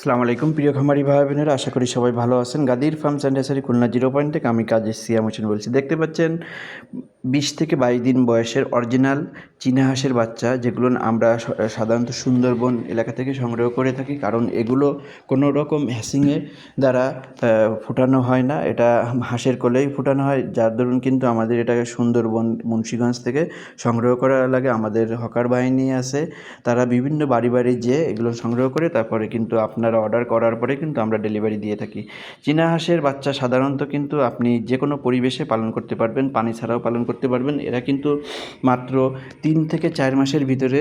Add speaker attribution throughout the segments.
Speaker 1: আসসালামু আলাইকুম প্রিয় খামারি ভাই বোনেরা, আশা করি সবাই ভালো আছেন। Gadir farms and hatchery Khulna 0 point থেকে আমি কাজী সিয়াম হোসেন বলছি। দেখতে পাচ্ছেন 20 থেকে 22 দিন বয়সের অরিজিনাল চীনা হাঁসের বাচ্চা, যেগুলো আমরা সাধারণত সুন্দরবন এলাকা থেকে সংগ্রহ করে থাকি, কারণ এগুলো কোনো রকম হ্যাসিংয়ে দ্বারা ফুটানো হয় না। এটা হাঁসের কোলেই ফুটানো হয়, যার দরুন কিন্তু আমাদের এটাকে সুন্দরবন মুন্সিগঞ্জ থেকে সংগ্রহ করা লাগে। আমাদের হকার বাহিনী আছে, তারা বিভিন্ন বাড়ি বাড়ি যেয়ে এগুলো সংগ্রহ করে তারপরে কিন্তু আপনারা অর্ডার করার পরে কিন্তু আমরা ডেলিভারি দিয়ে থাকি। চীনা হাঁসের বাচ্চা সাধারণত কিন্তু আপনি যে কোনো পরিবেশে পালন করতে পারবেন, পানি ছাড়াও পালন করতে পারবেন। এরা কিন্তু মাত্র 3 থেকে 4 মাসের ভিতরে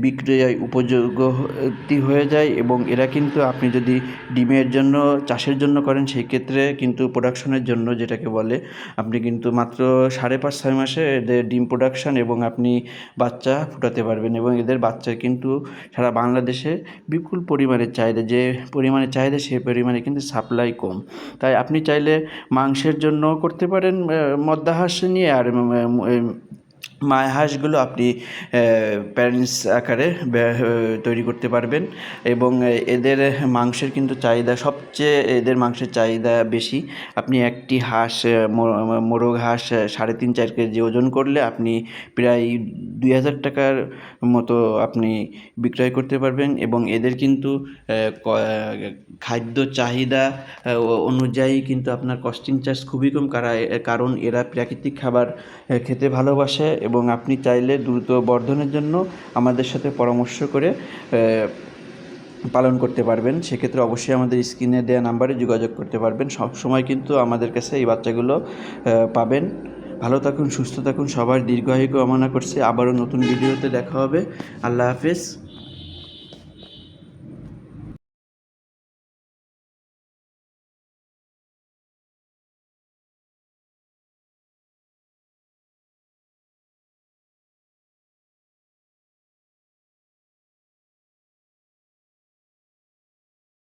Speaker 1: বিক্রয় উপযোগী হয়ে যায়, এবং এরা কিন্তু আপনি যদি ডিমের জন্য চাষের জন্য করেন, সেই ক্ষেত্রে কিন্তু প্রোডাকশনের জন্য যেটাকে বলে, আপনি কিন্তু মাত্র 5.5-6 মাসে এদের ডিম প্রোডাকশন এবং আপনি বাচ্চা ফুটাতে পারবেন। এবং এদের বাচ্চার কিন্তু সারা বাংলাদেশে বিপুল পরিমাণের চাহিদা, যে পরিমাণে চাহিদা সেই পরিমাণে কিন্তু সাপ্লাই কম। তাই আপনি চাইলে মাংসের জন্য করতে পারেন মদ্দা হাঁস নিয়ে, আর মায়া হাঁসগুলো আপনি প্যারেন্টস আকারে তৈরি করতে পারবেন। এবং এদের মাংসের কিন্তু চাহিদা সবচেয়ে, এদের মাংসের চাহিদা বেশি। আপনি একটি হাঁস মোরগ হাঁস 3.5-4 কেজি ওজন করলে আপনি প্রায় 2,000 টাকার মতো আপনি বিক্রয় করতে পারবেন। এবং এদের কিন্তু খাদ্য চাহিদা অনুযায়ী কিন্তু আপনার কস্টিং চার্জ খুবই কম, কারণ এরা প্রাকৃতিক খাবার খেতে ভালোবাসে। এবং আপনি চাইলে দ্রুত বর্ধনের জন্য আমাদের সাথে পরামর্শ করে পালন করতে পারবেন। সেক্ষেত্রে অবশ্যই আমাদের স্ক্রিনে দেওয়া নাম্বারে যোগাযোগ করতে পারবেন। সব সময় কিন্তু আমাদের কাছে এই বাচ্চাগুলো পাবেন। ভালো থাকুন, সুস্থ থাকুন, সবার দীর্ঘায়ু কামনা করছি। আবারও নতুন ভিডিওতে দেখা হবে। আল্লাহ হাফেজ।